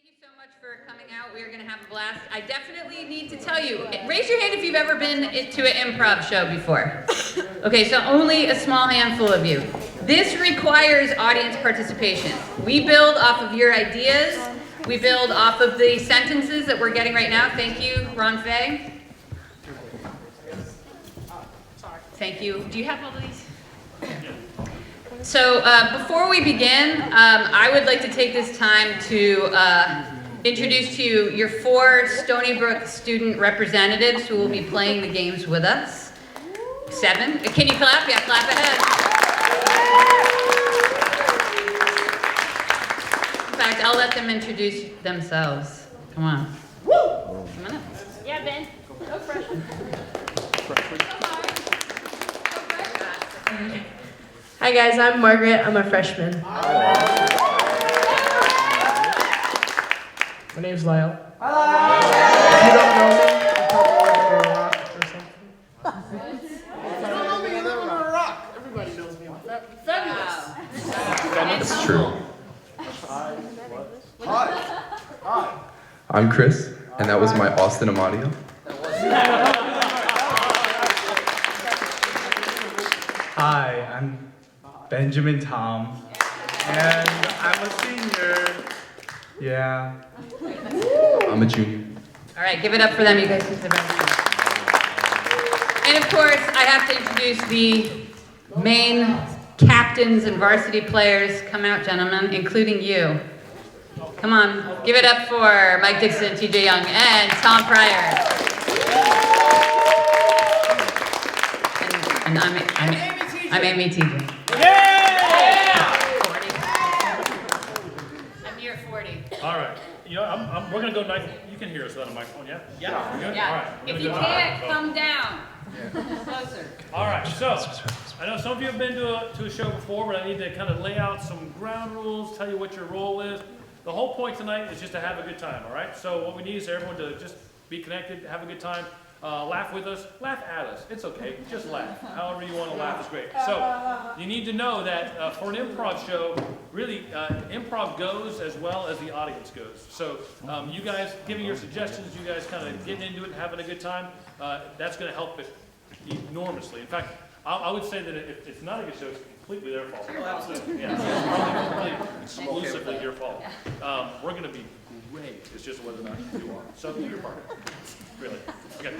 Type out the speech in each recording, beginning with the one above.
Thank you so much for coming out. We are going to have a blast. I definitely need to tell you, raise your hand if you've ever been to an improv show before. Okay, so only a small handful of you. This requires audience participation. We build off of your ideas. We build off of the sentences that we're getting right now. Thank you, Ron Fay. Thank you. Do you have all of these? So before we begin, I would like to take this time to introduce to you your 4 Stony Brook student representatives who will be playing the games with us. 7. Can you clap? Yeah, clap ahead. In fact, I'll let them introduce themselves. Come on. Come on up. Yeah, Ben. Go freshman. Hi guys, I'm Margaret. I'm a freshman. My name's Lyle. If you don't know me, you're probably under a rock or something. If you don't know me, you live under a rock. Everybody knows me. I'm fabulous. That's true. Hi. I'm Chris, and that was my Austin Amadio. Hi, I'm Benjamin Tom, and I'm a senior. Yeah. I'm a junior. All right, give it up for them. You guys can sit back. And of course, I have to introduce the main captains and varsity players. Come out, gentlemen, including you. Come on, give it up for Mike Dixon, TJ Young, and Tom Pryor. And I'm Amy TJ. I'm here at 40. All right. You know, we're going to go nice. You can hear us on the microphone, yeah? Yeah. Good? Yeah. All right. If you can't, come down. Closer. All right. So, I know some of you have been to a show before, but I need to kind of lay out some ground rules, tell you what your role is. The whole point tonight is just to have a good time, all right? So what we need is everyone to just be connected, have a good time, laugh with us, laugh at us. It's okay. Just laugh. However you want to laugh is great. So you need to know that for an improv show, really, improv goes as well as the audience goes. So you guys giving your suggestions, you guys kind of getting into it and having a good time, that's going to help it enormously. In fact, I would say that if it's not a good show, it's completely their fault. Oh, absolutely. Yeah, it's probably exclusively your fault. We're going to be great. It's just whether or not you are. So do your part. Really. Okay.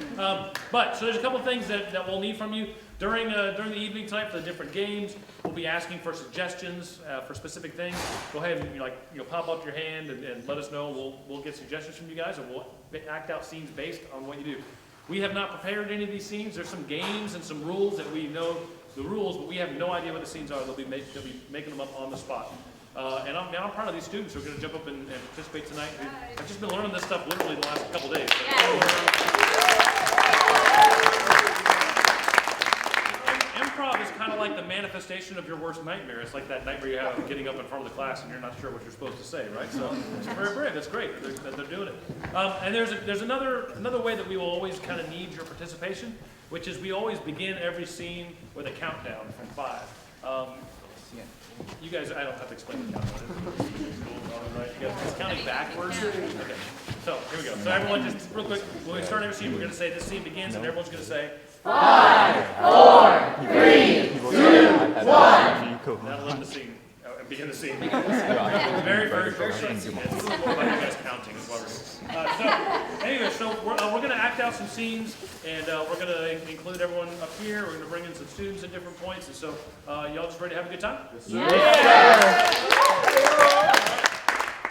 But so there's a couple of things that we'll need from you during the evening tonight for the different games. We'll be asking for suggestions for specific things. Go ahead and pop up your hand and let us know. We'll get suggestions from you guys, and we'll act out scenes based on what you do. We have not prepared any of these scenes. There's some games and some rules that we know the rules, but we have no idea what the scenes are. They'll be making them up on the spot. And I'm proud of these students who are going to jump up and participate tonight. I've just been learning this stuff literally the last couple days. Improv is kind of like the manifestation of your worst nightmare. It's like that nightmare you have of getting up in front of the class and you're not sure what you're supposed to say, right? So it's very brave. That's great that they're doing it. And there's another way that we will always kind of need your participation, which is we always begin every scene with a countdown from 5. You guys, I don't have to explain the countdown. Right? You guys, it's counting backwards. Okay. So here we go. So everyone, just real quick, when we start every scene, we're going to say this scene begins, and everyone's going to say 5, 4, 3, 2, 1. That'll end the scene. Begin the scene. The very first scene. It's about you guys counting is what we're doing. So we're going to act out some scenes, and we're going to include everyone up here. We're going to bring in some students at different points, and so y'all just ready to have a good time? Yeah.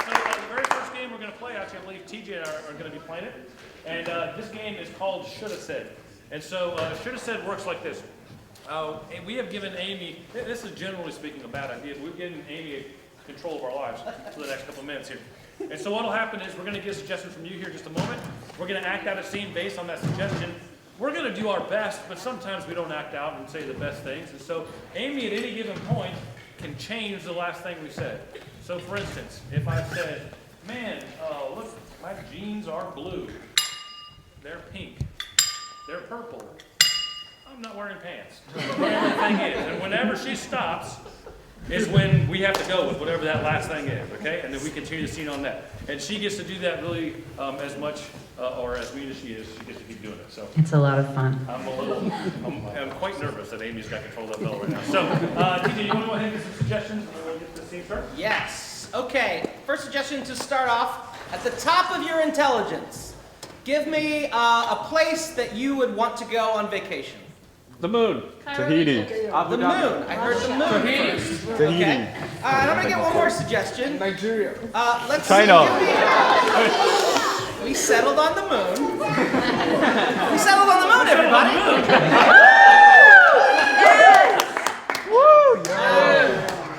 So the very first game we're going to play, actually, I believe TJ are going to be playing it, and this game is called Shoulda Said. And so Shoulda Said works like this. And we have given Amy, this is generally speaking a bad idea, but we've given Amy control of our lives for the next couple of minutes here. And so what will happen is we're going to get suggestions from you here in just a moment. We're going to act out a scene based on that suggestion. We're going to do our best, but sometimes we don't act out and say the best things. And so Amy at any given point can change the last thing we said. So for instance, if I said, man, look, my jeans are blue. They're pink. They're purple. I'm not wearing pants. Whatever the thing is. And whenever she stops, is when we have to go with whatever that last thing is, okay? And then we continue the scene on that. And she gets to do that really as much or as mean as she is, she gets to keep doing it. So It's a lot of fun. I'm quite nervous that Amy's got control of that bell right now. So, Tietjen, you want to go ahead and get some suggestions and we'll get the scene started? Yes. Okay. First suggestion to start off, at the top of your intelligence, give me a place that you would want to go on vacation. The moon. Tahiti. The moon. I heard the moon first. Okay. And I'm going to get one more suggestion. Nigeria. Let's China. see. We settled on the moon. We settled on the moon, everybody.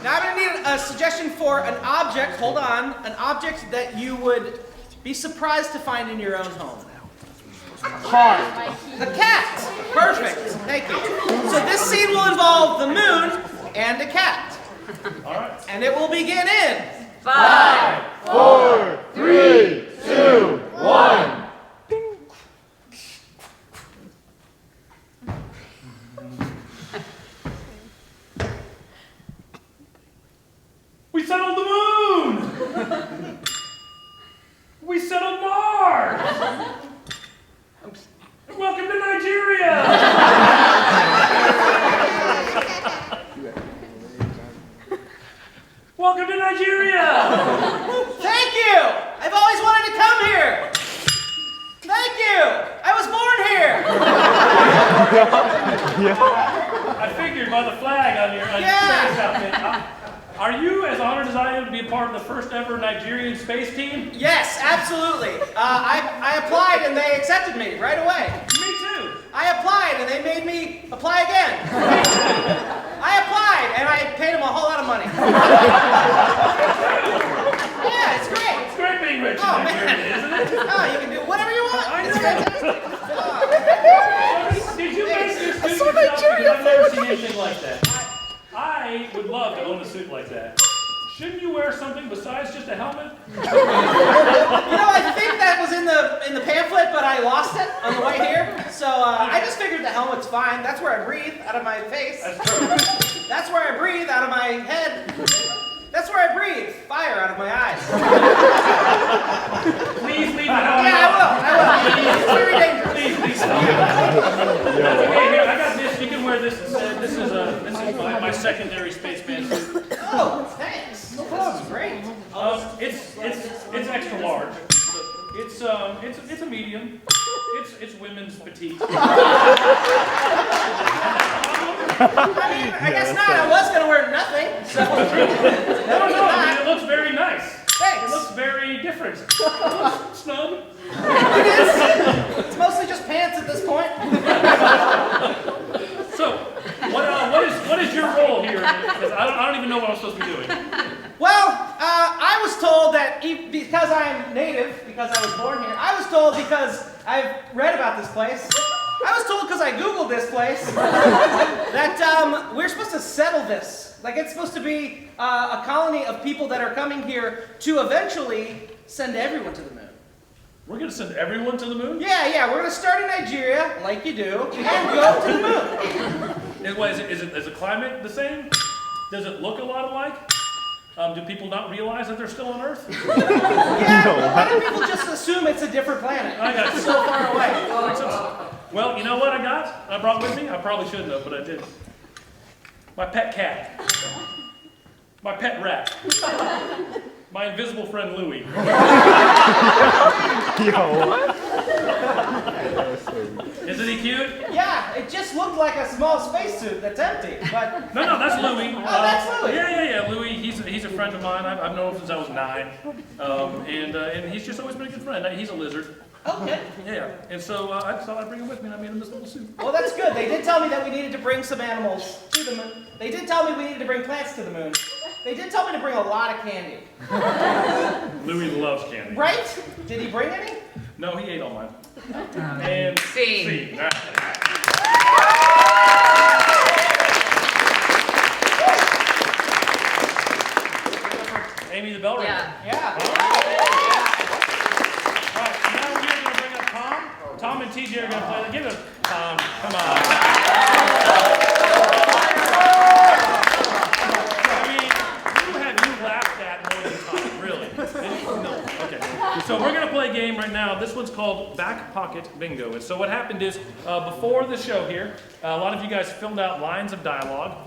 Now I'm going to need a suggestion for an object. Hold on. An object that you would be surprised to find in your own home. Car. A cat. Perfect. Thank you. So this scene will involve the moon and a cat. All right. And it will begin in 5, 4, 3, 2, 1. We settled the moon! We settled Mars! Welcome to Nigeria! Welcome to Nigeria! Thank you! I've always wanted to come here! Thank you! I was born here! I figured by the flag on your space outfit. Are you as honored as I am to be a part of the first ever Nigerian space team? Yes, absolutely. I applied and they accepted me right away. Me too. I applied and they made me apply again. I applied and I paid them a whole lot of money. Yeah, it's great. It's great being rich in Oh, Nigeria, man. isn't it? Oh, you can do whatever you want. I It's know. fantastic. Did you make your suit yourself? Because I've never seen anything like that. I would love to own a suit like that. Shouldn't you wear something besides just a helmet? You know, I think that was in the pamphlet, but I lost it on the way here. So I just figured the helmet's fine. That's where I breathe out of my face. That's true. That's where I breathe out of my head. That's where I breathe fire out of my eyes. Please leave the helmet Yeah, on. I will. It's very dangerous. Please stop. That's okay. Here, I got this. You can wear this instead. This is my secondary spaceman suit. Oh, thanks. This is great. It's extra large. It's a medium. It's women's petite. I guess not. I was gonna wear nothing. So. No, I mean, it looks very nice. Thanks. It looks very different. It looks snug. It is. It's mostly just pants at this point. So, what is your role here? Because I don't even know what I'm supposed to be doing. Well, I was told that because I'm native, because I was born here, I was told because I've read about this place, I was told because I Googled this place, that we're supposed to settle this. Like it's supposed to be a colony of people that are coming here to eventually send everyone to the moon. We're going to send everyone to the moon? Yeah, we're going to start in Nigeria, like you do, and go to the moon. Is the climate the same? Does it look a lot alike? Do people not realize that they're still on Earth? Yeah, a lot of people just assume it's a different planet. I got you. It's so far away. Well, you know what I brought with me? I probably shouldn't have, but I did. My pet cat. My pet rat. My invisible friend Louie. Isn't he cute? Yeah, it just looked like a small spacesuit that's empty, but... No, that's Louie. Oh, that's Louie. Yeah. Louie, he's a friend of mine. I've known him since I was 9. And he's just always been a good friend. He's a lizard. Okay. Yeah. And so I thought I'd bring him with me and I made him this little suit. Well, that's good. They did tell me that we needed to bring some animals to the moon. They did tell me we needed to bring plants to the moon. They did tell me to bring a lot of candy. Louie loves candy. Right? Did he bring any? No, he ate all mine. And Scene. All right. Amy, the bell ringer. Yeah. All right, now we're going to bring up Tom. Tom and Tietjen are going to play. Give it Tom. Come on. I mean, So we're gonna play a game right now. This one's called Back Pocket Bingo. And so what happened is, before the show here, a lot of you guys filled out lines of dialogue.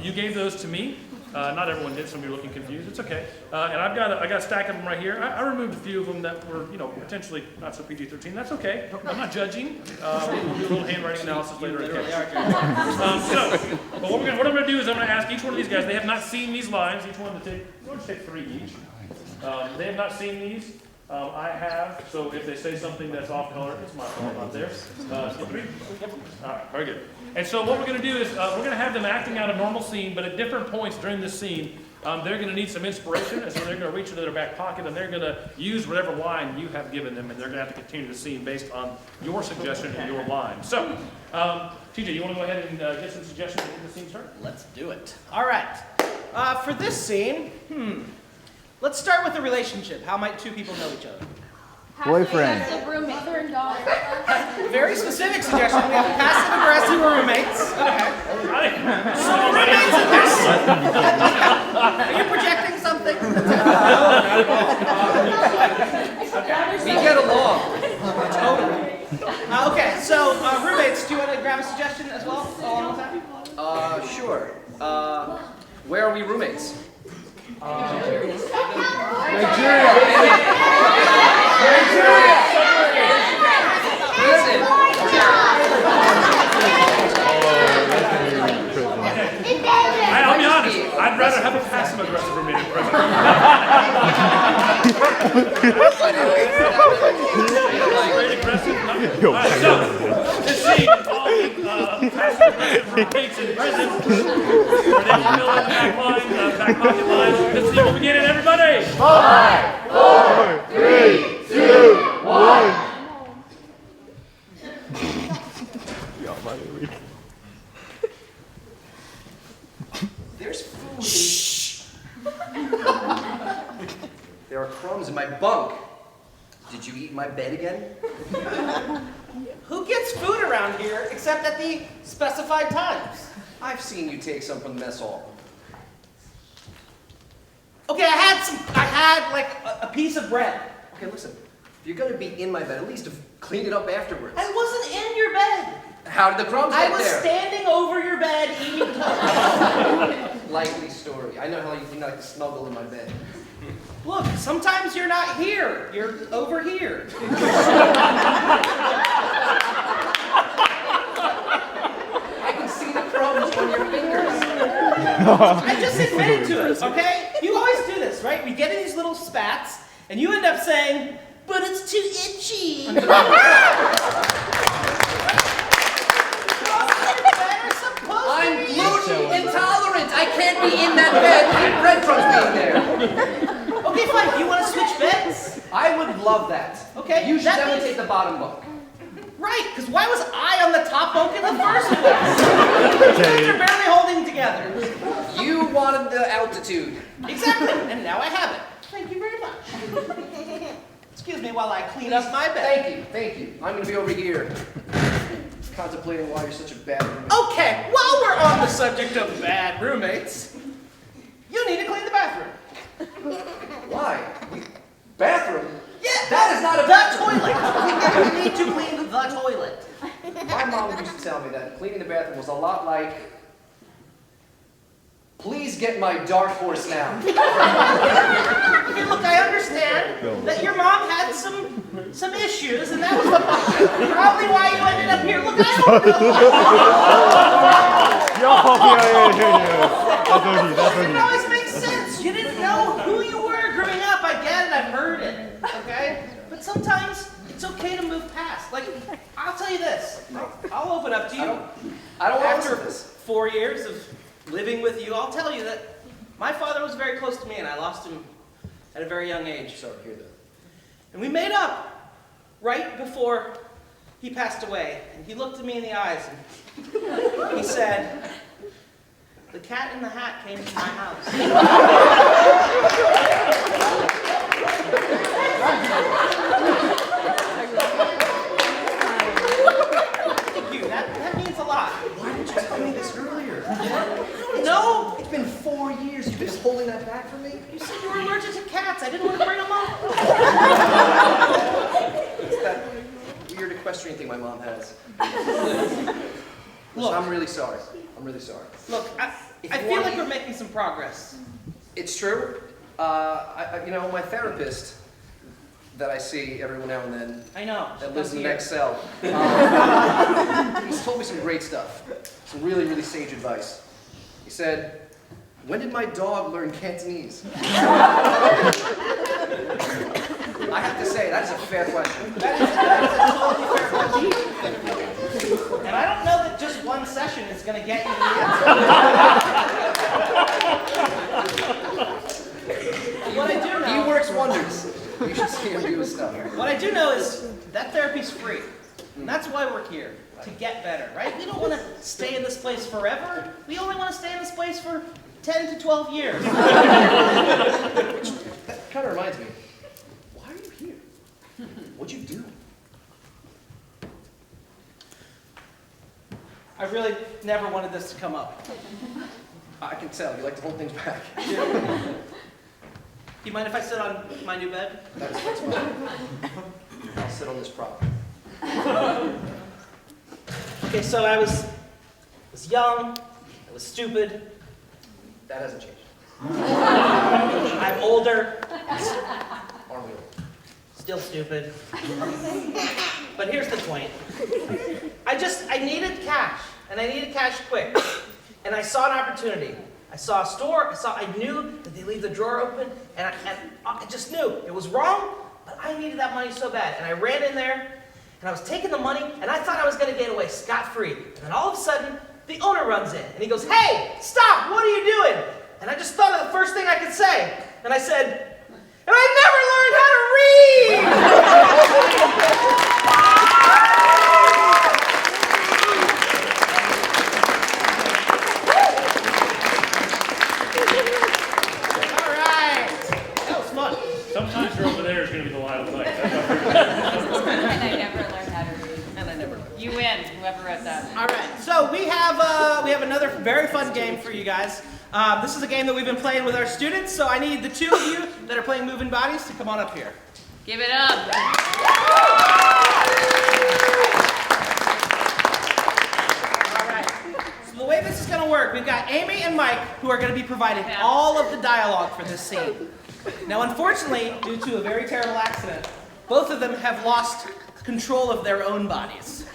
You gave those to me. Not everyone did. Some of you are looking confused. It's okay. And I got a stack of them right here. I removed a few of them that were, potentially not so PG-13. That's okay. I'm not judging. We'll do a little handwriting analysis later. But what I'm gonna do is I'm gonna ask each one of these guys. They have not seen these lines. Each one to take 3 each. They have not seen these. I have. So if they say something that's off color, it's my fault, not theirs. 3. All right. Very good. And so what we're going to do is we're going to have them acting out a normal scene, but at different points during this scene, they're going to need some inspiration, and so they're going to reach into their back pocket, and they're going to use whatever line you have given them, and they're going to have to continue the scene based on your suggestion and your line. So, TJ, you want to go ahead and get some suggestions to get the scene started? Let's do it. All right. For this scene, let's start with the relationship. How might 2 people know each other? Boyfriend. Roommate. Mother and daughter. Very specific suggestion. We have passive-aggressive roommates. Okay. So roommates in this. Are you projecting something? We get along. Totally. Okay, so roommates, do you want to grab a suggestion as well? Along with that? Sure. Where are we roommates? Nigeria. Listen. I'll be honest. I'd rather have a passive-aggressive roommate in prison. Very aggressive. No? All right, so this scene involving passive-aggressive roommates in prison, where they will fill in the back line, back pocket line. Let's see what we get in, everybody. 5, 4, 3, 2, 1. There's food. Shh. There are crumbs in my bunk. Did you eat my bed again? Who gets food around here except at the specified times? I've seen you take some from the mess hall. Okay, I had like a piece of bread. Okay, listen. If you're gonna be in my bed, at least clean it up afterwards. I wasn't in your bed. How did the crumbs I get was there? standing over your bed eating toast. Likely story. I know how you like to snuggle in my bed. Look, sometimes you're not here. You're over here. I can see the crumbs on your fingers. I just admitted to it, okay? You always do this, right? We get in these little spats, and you end up saying, but it's too itchy. I'm gluten intolerant. I can't be in that bed with breadcrumbs being there. Okay, fine. You want to switch beds? I would love that. Okay, You should that definitely means- take the bottom bunk. Right, because why was I on the top bunk in the first place? You're barely holding together. You wanted the altitude. Exactly, and now I have it. Thank you very much. Excuse me while I clean up my bed. Thank you. I'm gonna be over here, contemplating why you're such a bad roommate. Okay, while we're on the subject of bad roommates, you need to clean the bathroom. Why? Bathroom? Yeah, That is not a the bathroom. toilet. You need to clean the toilet. My mom used to tell me that cleaning the bathroom was a lot like, please get my dark horse now. Okay, look, I understand that your mom had some issues, and that was probably why you ended up here. Look, I don't know. It always makes sense. You didn't know who you were growing up. I get it. I've heard it. Okay? But sometimes it's okay to move past. Like, I'll tell you this. I'll open up to you. I don't want After to this. 4 years of living with you, I'll tell you that my father was very close to me, and I lost him at a very young age. Sorry to hear that. And we made up right before he passed away. And he looked at me in the eyes and he said, "The cat in the hat came to my house." Thank you. That means a lot. Why didn't you tell me this earlier? I don't know. It's been 4 years. You've been holding that back from me? You said you were allergic to cats. I didn't want to bring them up. mom has. Look. I'm really sorry. I'm really sorry. Look, I feel like we're making some progress. It's true. You know, my therapist that I see every now and then, I know. that lives in the here. next cell, he's told me some great stuff. Some really, really sage advice. He said, "When did my dog learn Cantonese?" I have to say, that's a fair question. That is a totally fair question. And I don't know that just one session is going to get you the answer. What I do know, He works wonders. You should see him do his stuff. what I do know is that therapy's free. And that's why we're here, to get better, right? We don't want to stay in this place forever. We only want to stay in this place for 10 to 12 years. That kind of reminds me. Why are you here? What'd you do? I really never wanted this to come up. I can tell. You like to hold things back. You mind if I sit on my new bed? That's fine. I'll sit on this prop. Okay, so I was young, I was stupid, That hasn't changed. I'm older, Aren't we all? still stupid. But here's the point. I needed cash, and I needed cash quick. And I saw an opportunity. I saw a store, I knew that they leave the drawer open, and I just knew. It was wrong, but I needed that money so bad. And I ran in there, and I was taking the money, and I thought I was gonna get away scot-free. And then all of a sudden, the owner runs in, and he goes, "Hey, stop, what are you doing?" And I just thought of the first thing I could say. And I said, "And I never learned how to read!" All right, that was fun. Sometimes you're over there is going to be the line of sight. And I never learned how to read. And I never. You win, whoever wrote that. All right, so we have another very fun game for you guys. This is a game that we've been playing with our students, so I need the two of you that are playing Moving Bodies to come on up here. Give it up. All right, so the way this is going to work, we've got Amy and Mike who are going to be providing all of the dialogue for this scene. Now, unfortunately, due to a very terrible accident, both of them have lost control of their own bodies.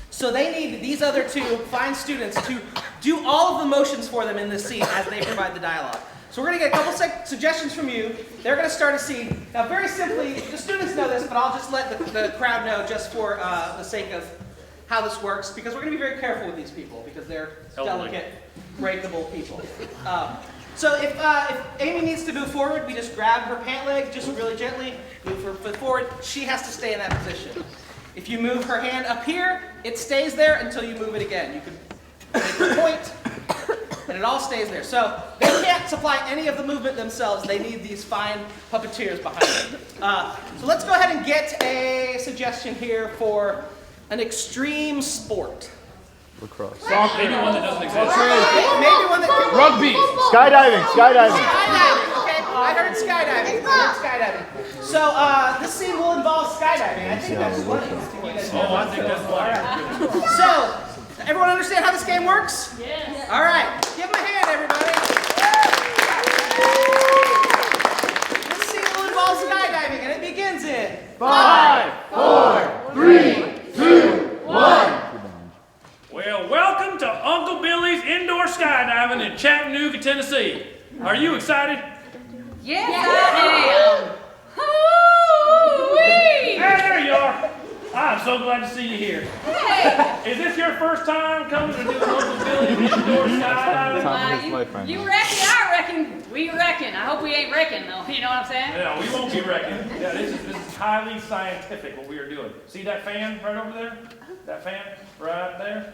So they need these other two fine students to do all of the motions for them in this scene as they provide the dialogue. So we're going to get a couple suggestions from you. They're going to start a scene. Now, very simply, the students know this, but I'll just let the crowd know just for the sake of how this works, because we're going to be very careful with these people, because they're delicate, breakable people. So if Amy needs to move forward, we just grab her pant leg, just really gently, move her foot forward. She has to stay in that position. If you move her hand up here, it stays there until you move it again. You can make a point, and it all stays there. So they can't supply any of the movement themselves. They need these fine puppeteers behind them. So let's go ahead and get a suggestion here for an extreme sport. Lacrosse. Maybe one that doesn't exist. Maybe one that can... Rugby. Skydiving. Skydiving. Skydiving, okay. I heard skydiving. So this scene will involve skydiving. I think that's what you guys know. Oh, I think that's fine. So, everyone understand how this game works? Yes. All right. Give them a hand, everybody. This scene will involve skydiving, and it begins in 5, 4, 3, 2, 1. Well, welcome to Uncle Billy's indoor skydiving in Chattanooga, Tennessee. Are you excited? Yes, I am. Hoo-wee! Hey, there you are. I'm so glad to see you here. Hey! Is this your first time coming to do Uncle Billy's indoor skydiving? Time of his life right You now. reckon, I reckon, we reckon. I hope we ain't wrecking, though. You know what I'm saying? Yeah, we won't be wrecking. Yeah, this is highly scientific what we are doing. See that fan right over there? That fan right there?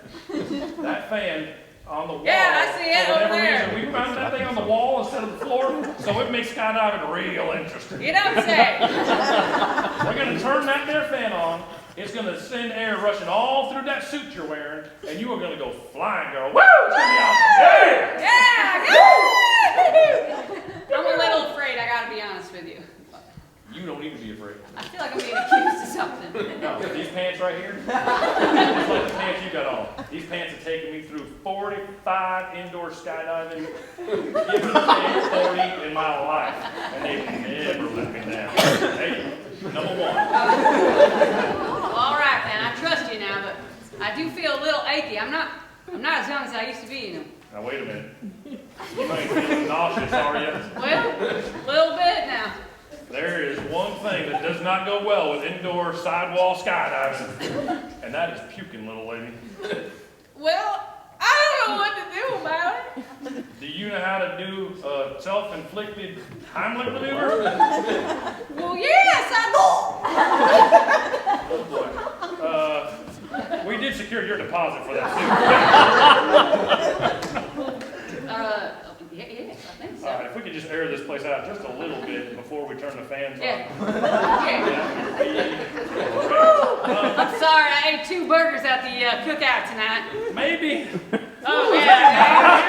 That fan on the wall. Yeah, I see it For over whatever there. reason, we found that thing on the wall instead of the floor, so it makes skydiving real interesting. You don't say. We're going to turn that there fan on. It's going to send air rushing all through that suit you're wearing, and you are going to go flying, girl. Woo! It's going to be awesome. Yeah! I'm a little afraid, I gotta be honest with you. You don't need to be afraid. I feel like I'm being accused of something. No, these pants right here, just like the pants you got on. These pants have taken me through 45 indoor skydiving, given the same 40 in my life, and they've never let me down. Hey, number one. Well, all right, man. I trust you now, but I do feel a little achy. I'm not as young as I used to be, you know. Now wait a minute. You ain't feeling nauseous, are you? Well, a little bit now. There is one thing that does not go well with indoor sidewall skydiving, and that is puking, little lady. Well, I don't know what to do about it. Do you know how to do self-inflicted Heimlich maneuver? Well, yes, I Oh boy. We did secure your deposit for that too. Yes, I think so. All right, if we could just air this place out just a little bit before we turn the fans Yeah. on. I'm sorry, I ate 2 burgers at the cookout tonight. Maybe. Oh, yeah.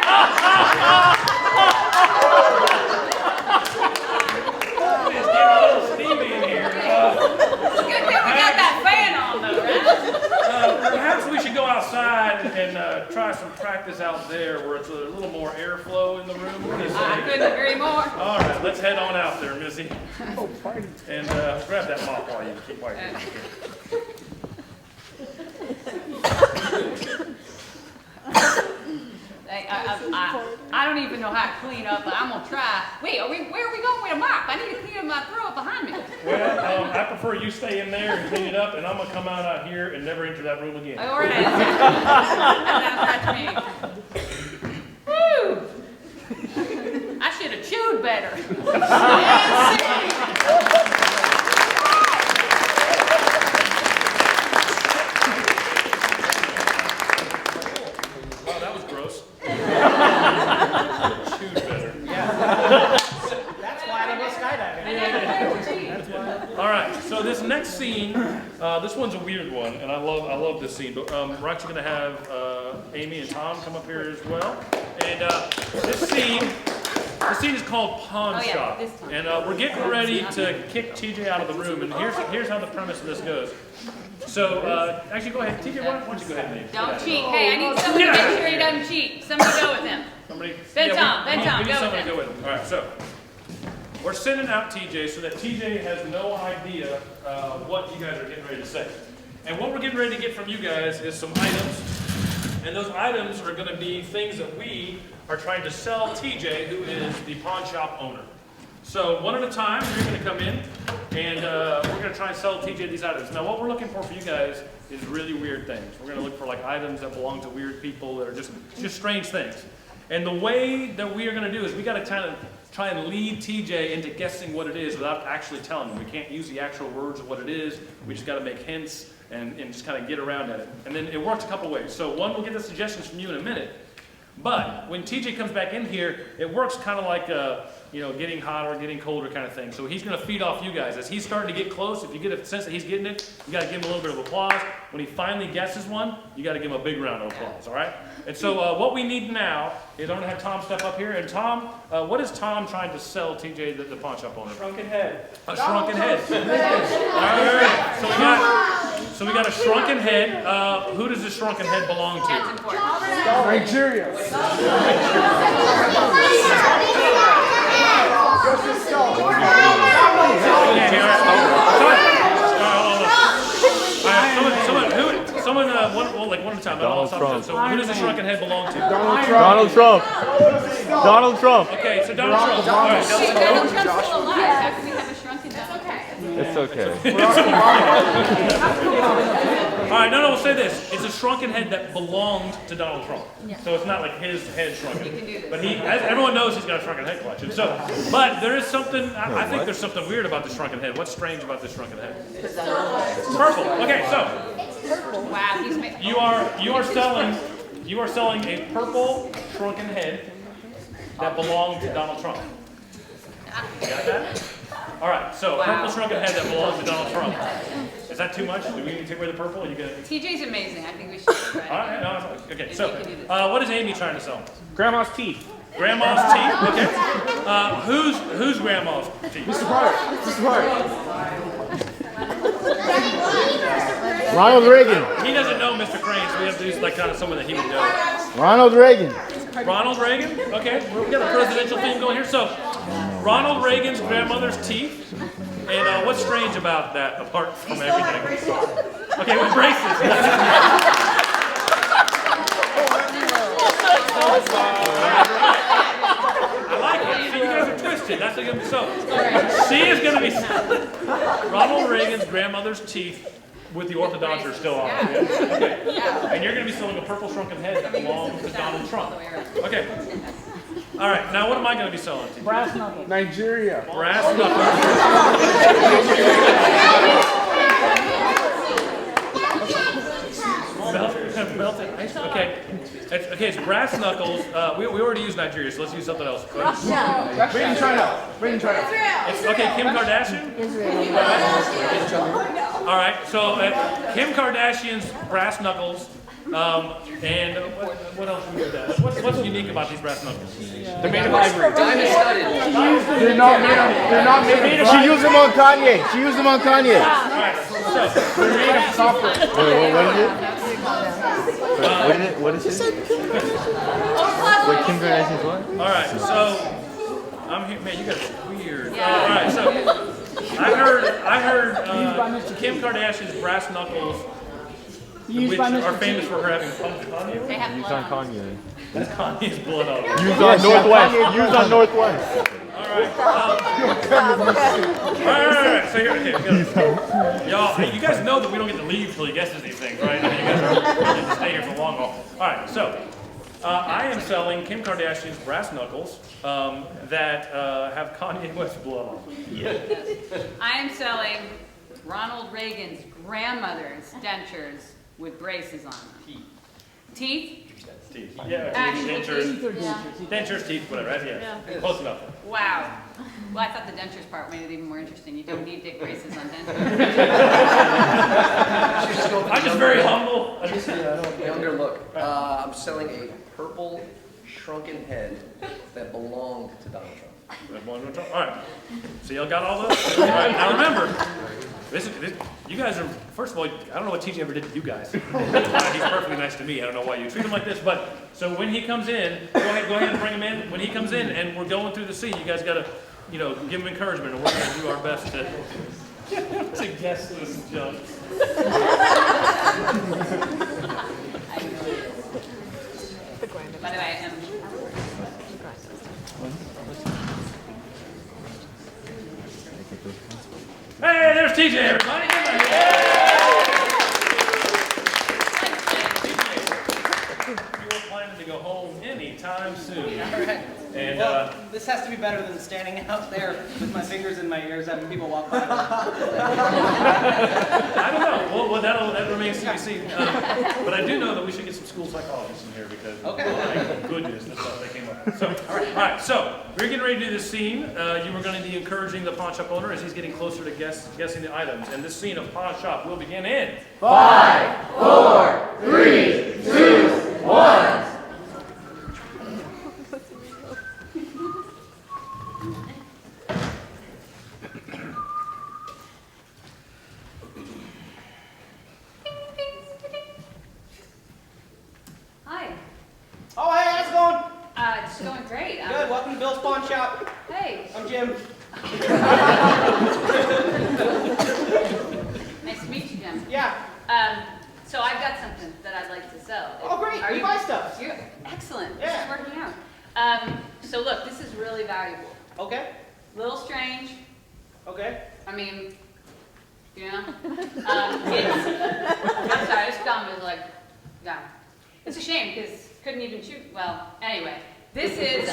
It's getting a little steamy in here. Good thing we got that fan on, though, right? Perhaps we should go outside and try some practice out there where it's a little more airflow in the room. What do you say? I couldn't agree more. All right, let's head on out there, Missy. And grab that mop while you keep wiping. I don't even know how to clean up, but I'm gonna try. Wait, where are we going with a mop? I need to clean up my throw up behind me. Well, I prefer you stay in there and clean it up, and I'm gonna come out here and never enter that room again. All right. That's me. Woo! I should have chewed better. Wow, that was gross. Chewed better. That's why I go skydiving. All right, so this next scene, this one's a weird one, and I love this scene. But we're actually going to have Amy and Tom come up here as well. And this scene is called Pawn Shop, this time. and we're getting ready to kick TJ out of the room. And here's how the premise of this goes. So actually, go ahead, TJ. Why don't you go ahead and Don't cheat. Hey, I need somebody to make sure he doesn't cheat. Somebody go with him. Somebody. Ben yeah, Tom, we go need with somebody him. to go with him. All right, so we're sending out TJ so that TJ has no idea what you guys are getting ready to say. And what we're getting ready to get from you guys is some items. And those items are going to be things that we are trying to sell TJ, who is the pawn shop owner. So one at a time, you're going to come in, and we're going to try and sell TJ these items. Now what we're looking for you guys is really weird things. We're going to look for like items that belong to weird people that are just strange things. And the way that we are going to do is we got to kind of try and lead TJ into guessing what it is without actually telling him. We can't use the actual words of what it is. We just got to make hints and just kind of get around at it. And then it works a couple ways. So one, we'll get the suggestions from you in a minute. But when TJ comes back in here, it works kind of like getting hotter, getting colder kind of thing. So he's going to feed off you guys. As he's starting to get close, if you get a sense that he's getting it, you got to give him a little bit of applause. When he finally guesses one, you got to give him a big round of applause, all right? And so what we need now is I'm going to have Tom step up here. And Tom, what is Tom trying to sell TJ, the pawn shop owner? Shrunken head. A shrunken head. All right. So we got a shrunken head. Who does this shrunken head belong to? That's important. Nigeria. Someone, one at a time. Donald Trump. So who does the shrunken head belong to? Donald Trump. Donald Trump. Okay, so Donald Trump. All right. Donald Trump's still alive. How can we have a shrunken? That's okay. It's okay. All right, no, we'll say this. It's a shrunken head that belonged to Donald Trump. So it's not like his head shrunken. can do this. But everyone knows he's got a shrunken head collection. So, but there is something, I think there's something weird about this shrunken head. What's strange about this shrunken head? It's purple. Okay, so Wow, he's made. you are selling a purple shrunken head that belonged to Donald Trump. You got that? All right, so a purple shrunken head that belongs to Donald Trump. Is that too much? Do we need to take away the purple? Are you gonna... TJ's amazing. I think we should try. All right, no, okay. If So, you can do this. what is Amy trying to sell? Grandma's teeth. Grandma's teeth. Okay. Who's grandma's teeth? Mr. Pryor. Mr. Pryor. Ronald Reagan. He doesn't know Mr. Crane, so we have to use like kind of someone that he would know. Ronald Reagan. Ronald Reagan? Okay, we got a presidential theme going here. So, Ronald Reagan's grandmother's teeth. And what's strange about that, apart from everything? Okay, with braces. I like it. See, you guys are twisted. That's going to be so. She is going to be Ronald Reagan's grandmother's teeth with the orthodonture still on. Yeah. Okay. And you're going to be selling a purple shrunken head that belongs to Donald Trump. Okay. All right. Now, what am I going to be selling to you? Brass knuckles. Nigeria. Brass knuckles. Melted ice cream. Okay. It's brass knuckles. We already used Nigeria, so let's use something else. Made in China. Made in China. It's, okay, Kim Kardashian? All right, so Kim Kardashian's brass knuckles. And what else we got? What's unique about these brass knuckles? They're made of ivory. Diamond studded. They're not made of. She used them on Kanye. She used them on Kanye. All right, so They're made of copper. Wait, what is it? Wait, Kim Kardashian's what? all right, so I'm here. Man, you guys are weird. All right, so I heard Kim Kardashian's brass knuckles, which are famous for her having Kanye. They have Used blood on on. Kanye. That's Kanye's blood on it. Used on Northwest. Used on Northwest. All right. So here, y'all, hey, you guys know that we don't get to leave till he guesses these things, right? I mean, you guys are going to stay here for the long haul. All right, so I am selling Kim Kardashian's brass knuckles that have Kanye West blood on them. I am selling Ronald Reagan's grandmother's dentures with braces on them. Teeth? Teeth. Yeah, Actually, dentures, teeth, whatever. Yeah. Close enough. Wow. Well, I thought the dentures part made it even more interesting. You don't need dick braces on dentures. I'm just very humble. I just, Younger look. I'm selling a purple shrunken head that belonged to Donald Trump. all right. So y'all got all those? All right. Now remember, this, you guys are, first of all, I don't know what Tietjen ever did to you guys. He's perfectly nice to me. I don't know why you treat him like this, but so when he comes in, go ahead and bring him in. When he comes in and we're going through the scene, you guys got to, give him encouragement, and we're going to do our best to guess this junk. By the way, Hey, there's TJ, everybody. You weren't planning to go home anytime soon. And Well, this has to be better than standing out there with my fingers in my ears having people walk by. I don't know. Well, that remains to be seen. But I do know that we should get some school psychologists in here because, my goodness, that's what they came up with. So, all right. So we're getting ready to do this scene. You were going to be encouraging the pawn shop owner as he's getting closer to guessing the items. And this scene of pawn shop will begin in 5, 4, 3, 2, 1. hi. Oh, hey, how's it going? It's going great. Good. Welcome to Bill's Pawn Shop. Hey, I'm Jim. nice to meet you, Jim. Yeah. So I've got something that I'd like to sell. Oh, great. Are We buy stuff. You're excellent. Yeah. This is working out. So look, this is really valuable. Okay. Little strange. Okay. I mean, it's, I'm sorry, this dumb is like, yeah. It's a shame because couldn't even shoot. Well, anyway, this is,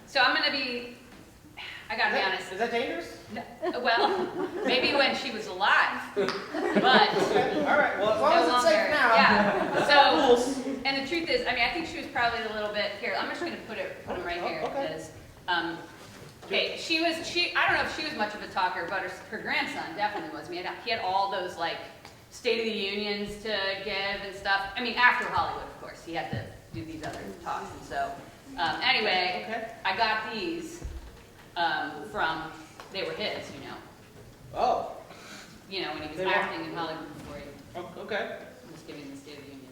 so I'm going to be, I got to be honest. Is that dangerous? Well, maybe when she was alive, but Okay. All right. Well, as long as no it's safe longer. now. Yeah. So, and the truth is, I mean, I think she was probably a little bit here. I'm just going to put him right here. Okay. Because, okay, I don't know if she was much of a talker, but her grandson definitely was. I mean, he had all those like State of the Unions to give and stuff. I mean, after Hollywood, of course, he had to do these other talks. And so, anyway, Okay. I got these from, they were his, Oh. when he was They were- acting in Hollywood before he Oh, okay. I'm just giving the State of the Union.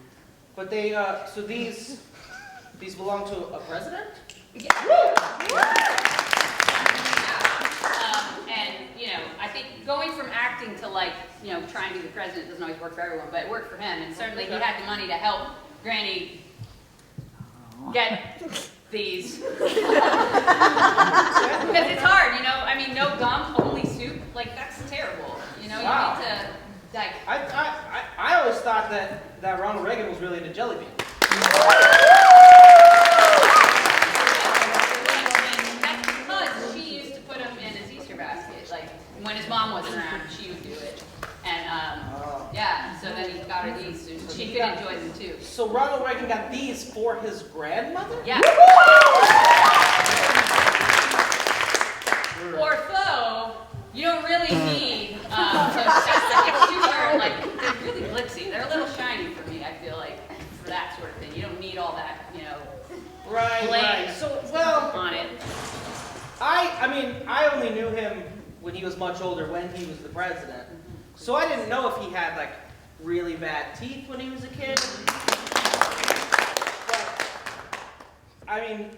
But they, so these belong to a president? Yeah. And, you know, I think going from acting to like, you know, trying to be the president doesn't always work for everyone, but it worked for him. And certainly he had the money to help Granny get these. Because it's hard, you know, I mean, no gum, only soup, like that's terrible. You know, Wow. you need to, like. I always thought that Ronald Reagan was really into jelly beans. That's because she used to put him in his Easter basket. Like, when his mom wasn't around, she would do it. And, yeah, so then he got her these, so she could enjoy them too. So Ronald Reagan got these for his grandmother? Yeah. Or so, you don't really need those it's too hard. Like, they're really glitzy. They're a little shiny for me, I feel like, for that sort of thing. You don't need all that, you know, Right. blame So, well, on it. I mean, I only knew him when he was much older, when he was the president. So I didn't know if he had, like, really bad teeth when he was a kid. But, I mean,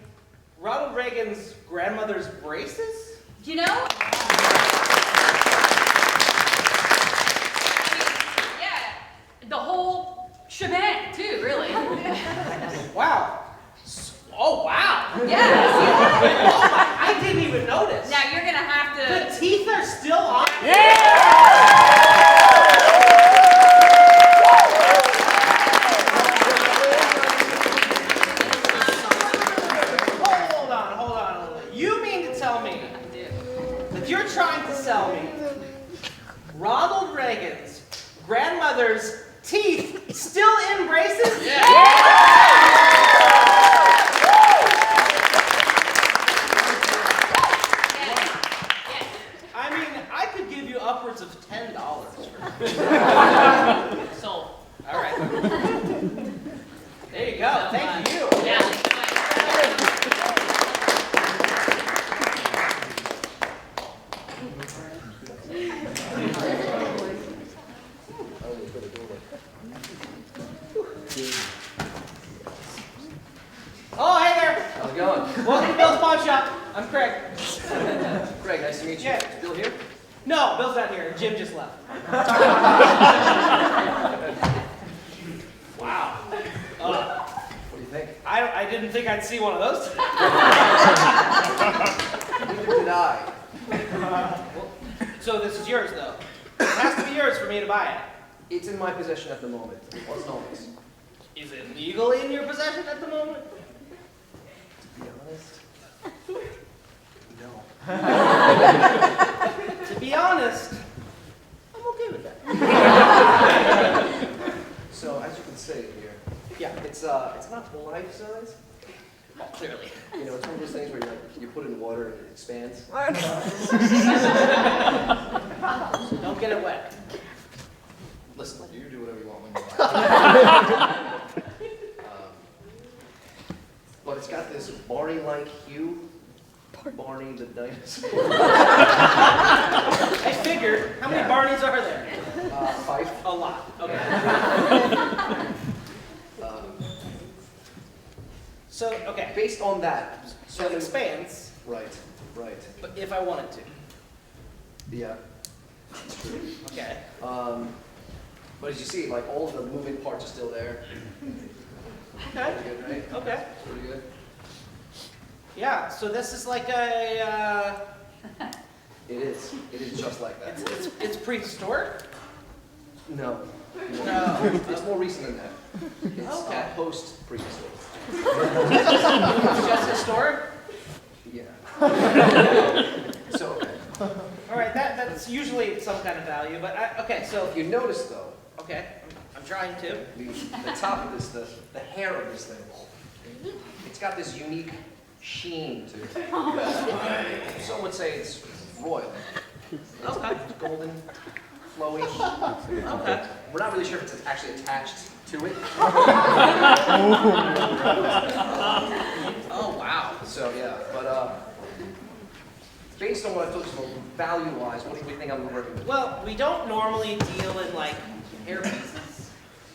Ronald Reagan's grandmother's braces? You know? I mean, yeah, the whole shebang, too, really. Wow. Oh, wow. Yeah. I didn't even notice. Now you're gonna have to. The teeth are still on? Hold on. You mean to tell me that you're trying to sell me Ronald Reagan's grandmother's teeth still in braces? I mean, I could give you upwards of $10 for it. Sold. All right. There you go. Thank you. Yeah. Oh, hey there. How's it going? Welcome to Bill's Pawn Shop. I'm Craig. Greg, nice to meet you. Yeah. Is Bill here? No, Bill's not here. Jim just left. Wow. What do you think? I didn't think I'd see one of those today. Neither did I. So this is yours, though. It has to be yours for me to buy it. It's in my possession at the moment. It wasn't always. Is it legally in your possession at the moment? To be honest, no. To be honest, I'm okay with that. So as you can see here, Yeah. it's not life size. Oh, clearly. You know, it's one of those things where you put it in water and it expands. Don't get it wet. Listen, you do whatever you want when you but it's got this Barney-like hue. Barney the dinosaur. I figured. How many Yeah. Barneys are there? 5. A lot. Okay. So, okay. Based on that, So it expands, right. but if I wanted to. Yeah, that's true. Okay. But as you see, like all of the moving parts are still there. Okay. Pretty good, right? Okay. Pretty good. Yeah, so this is like a, It is. It is just like that. it's prehistoric? No. No. It's more recent than that. It's Okay. post-prehistoric. It's just historic? Yeah. So, All right, that's usually some kind of value, but okay, so, if you notice though, okay, I'm trying to. the top of this, the hair of this thing, it's got this unique sheen to it. Some would say it's royal. Okay. It's golden, flowy. Okay. We're not really sure if it's actually attached to it. Oh, wow. So yeah, but based on what I told you, value-wise, what do we think I'm working with? Well, we don't normally deal in like hair pieces,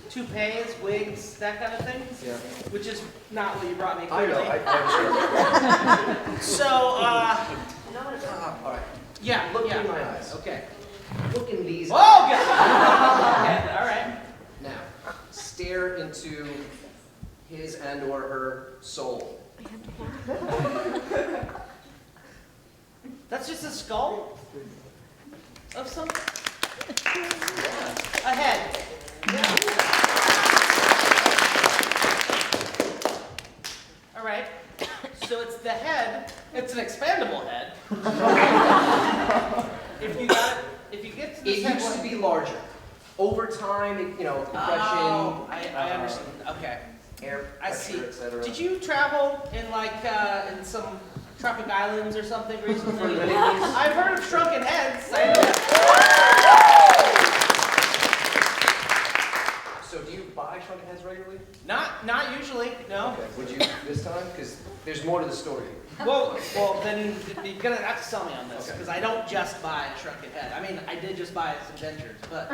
toupees, wigs, that kind of thing. Yeah. Which is not what you brought me, I clearly. know, I understand. So, all right. yeah, Look yeah. in my eyes. Okay. Look in these Oh, eyes. God! Okay, all right. Now, stare into his and or her soul. That's just a skull of some a head. All right. So it's the head. It's an expandable head. If you get to It this head, used to be larger. Over time, you know, compression, Oh, I understand. Okay. air I see. pressure, etc. Did you travel in like in some tropic islands or something recently? For ladies? I've heard of shrunken heads. So do you buy shrunken heads regularly? Not usually. No. Okay. Would you this time? Because there's more to the story. Well, then you're gonna have to sell me on this Okay. because I don't just buy a shrunken head. I mean, I did just buy some dentures, but.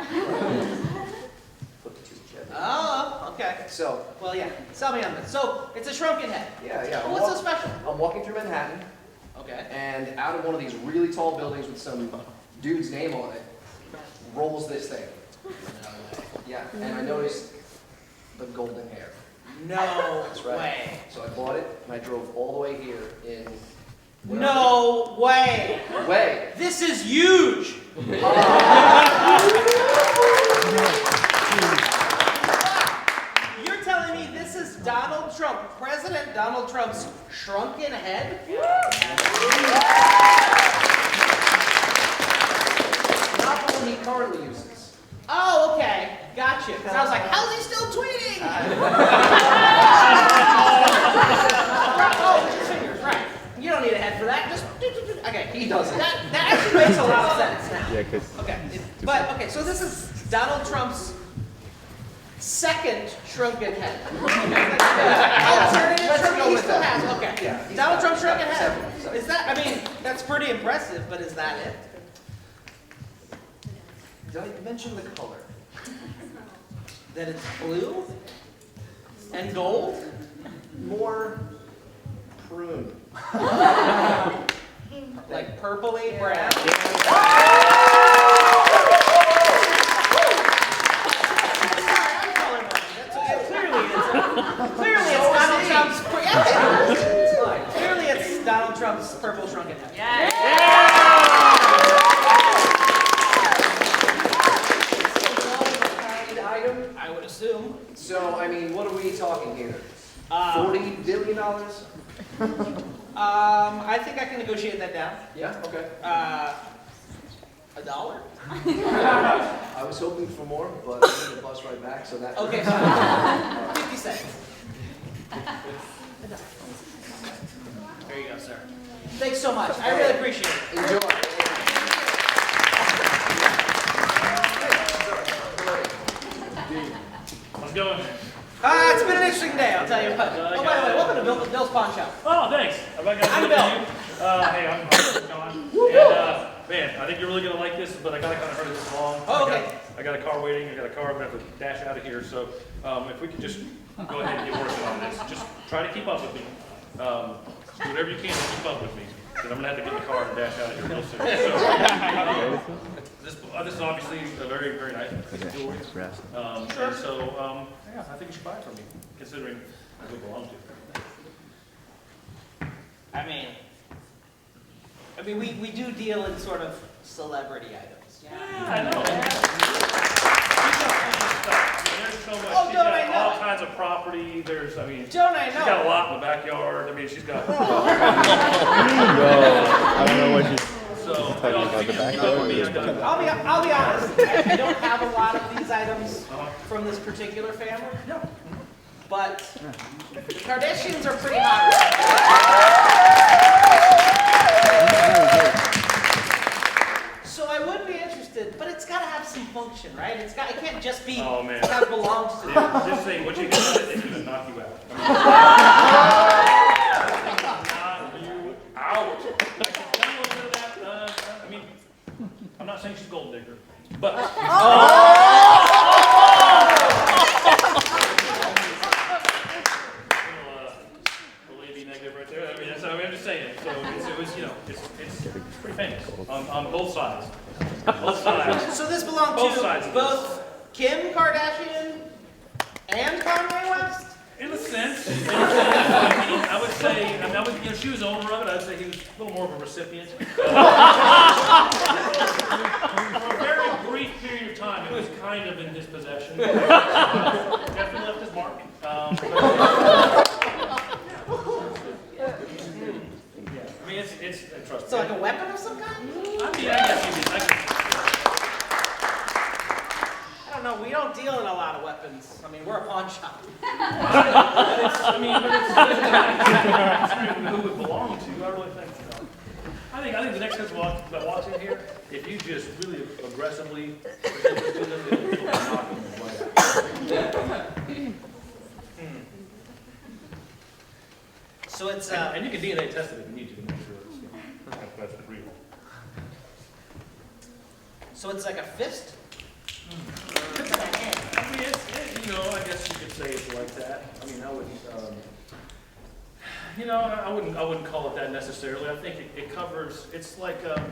Put the two together. Oh, okay. So, Well, yeah. Sell me on this. So it's a shrunken head. yeah. Well, what's so special? I'm walking through Manhattan, Okay. and out of one of these really tall buildings with some dude's name on it, rolls this thing. Yeah, and I noticed the golden hair. No That's right. way. So I bought it, and I drove all the way here in... No way. Way! This is huge. You're telling me this is Donald Trump, President Donald Trump's shrunken head? Not the one he currently uses. Oh, okay. Gotcha. So I was like, how's he still tweeting? Oh, with his fingers, right. You don't need a head for that. Just okay. He doesn't. That actually makes a lot of sense now. Yeah, because Okay. Okay, so this is Donald Trump's second shrunken head. Alternative Let's shrunken, go he with still that. has, okay. Yeah, he's Donald got Trump's shrunken head. seven. Is that, I mean, that's pretty impressive, but is that it? Did I mention the color? That it's blue and gold? More prune. Like purpley brown? Clearly it's Donald Trump's. It's fine. Clearly it's Donald Trump's purple shrunken head. Yes. Item. I would assume. So, I mean, what are we talking here? Um, $40 billion? I think I can negotiate that down. Yeah, okay. $1? I was hoping for more, but I'm going to bus right back, so that... Okay, fine. 50 cents. There you go, sir. Thanks so much. I really appreciate it. Enjoy. How's it going? It's been an interesting day, I'll tell you what. Oh, by the way, welcome to Bill's Pawn Shop. Oh, thanks. Have I got I'm to Bill. you? Hey, I'm John. And, man, I think you're really going to like this, but I got to kind of hurry this along. Oh, okay. I got a car waiting. I got a car. I'm going to have to dash out of here. So if we could just go ahead and get working on this. Just try to keep up with me. Do whatever you can to keep up with me. Because I'm going to have to get in the car and dash out of here real soon. So, this is obviously a very, very nice jewelry. And so, yeah, I think you should buy it from me, considering who it belongs to. I mean, we do deal in sort of celebrity items. Yeah, I know. There's so much. Oh, She's don't got I know all it? kinds of property. There's, I mean, Don't I she's got a know? lot in the backyard. I mean, she's got. I don't know what you're So, talking about the backyard. I'll be honest. I don't have a lot of these items from this particular family. But the Kardashians are pretty hot. So I would be interested, but it's got to have some function, right? It can't just be. Oh, man. It kind of belongs to. Dude, just saying, what you get, it's gonna knock you out. Knock you out. I can tell you a little bit of that. gold digger. But lady negative right there. I mean, I'm just saying. So it was, it's pretty famous on both sides. Both sides. So this belonged Both to sides of both Kim Kardashian and Kanye West? In a sense. I would say, she was owner of it. I'd say he was a little more of a recipient. For a very brief period of time, it was kind of in his possession. Definitely left his mark. I mean, it's trust So me. like a weapon of some kind? I mean, I guess you could. I don't know, we don't deal in a lot of weapons. I mean, we're a pawn shop. But it's who it would belong to. I really think. I think the next time I watch it here, if you just really aggressively present this to them, it'll knock them away. So it's And you can DNA test it if you need to make sure that's real. so it's like a fist? I mean, I guess you could say it's like that. I mean, I wouldn't call it that necessarily. I think it covers. It's like a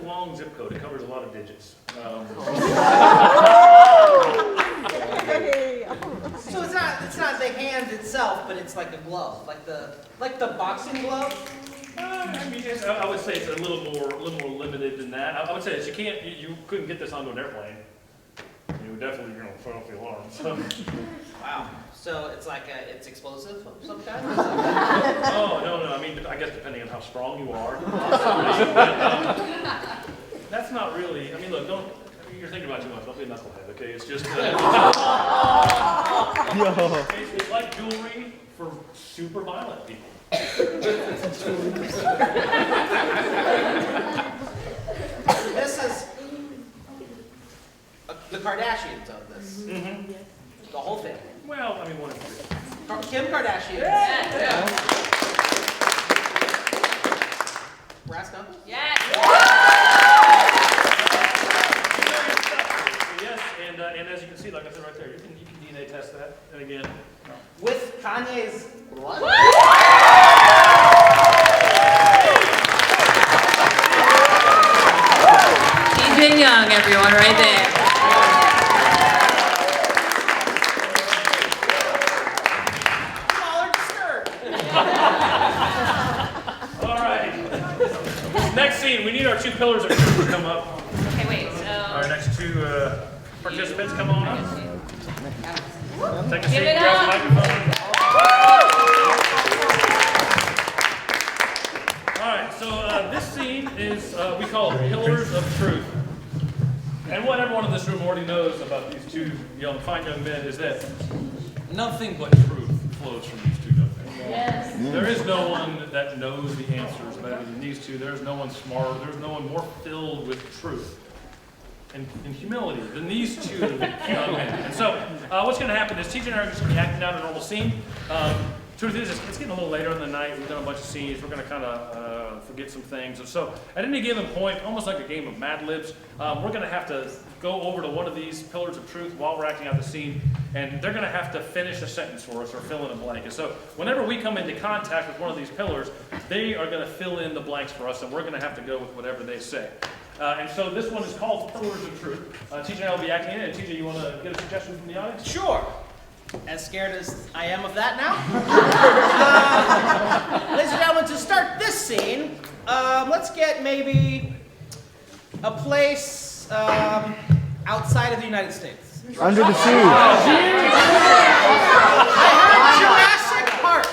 long zip code. It covers a lot of digits. So it's not the hand itself, but it's like a glove, like the boxing glove. I mean, I would say it's a little more limited than that. I would say that you couldn't get this onto an airplane. You would definitely, throw off the alarm. So. Wow. So it's like it's explosive of some kind? Oh, no. I mean, I guess depending on how strong you are. That's not really, I mean, look, you're thinking about too much. Don't be a knucklehead, okay? It's just, it's like jewelry for super violent people. This is the Kardashians of this. Mm-hmm. The whole thing. Well, I mean, one of three. Kim Kardashian. Yeah. Brass knuckles? Yes. Yes, and as you can see, like I said right there, you can DNA test that. And again, With Kanye's blood? Tietjen Young, everyone, right there. all right. Next scene, we need our two pillars of truth to come up. Okay, wait, so. Our next two participants come on up. Take a seat, Give it grab the up. microphone. All right, so this scene is, we call it Pillars of Truth. And what everyone in this room already knows about these two fine young men is that nothing but truth flows from these two young men. Yes. There is no one that knows the answers better than these two. There's no one smarter. There's no one more filled with truth and humility than these two young men. And so what's going to happen is Tietjen and I are just going to be acting out a normal scene. Truth is, it's getting a little later in the night. We've done a bunch of scenes. We're going to kind of forget some things. And so at any given point, almost like a game of Mad Libs, we're going to have to go over to one of these pillars of truth while we're acting out the scene, and they're going to have to finish a sentence for us or fill in a blank. And so whenever we come into contact with one of these pillars, they are going to fill in the blanks for us, and we're going to have to go with whatever they say. And so this one is called Pillars of Truth. Tietjen and I will be acting in it. And Tietjen, you want to get a suggestion from the audience? Sure. As scared as I am of that now. Ladies and gentlemen, to start this scene, let's get maybe a place outside of the United States. Under the sea. I heard Jurassic Park.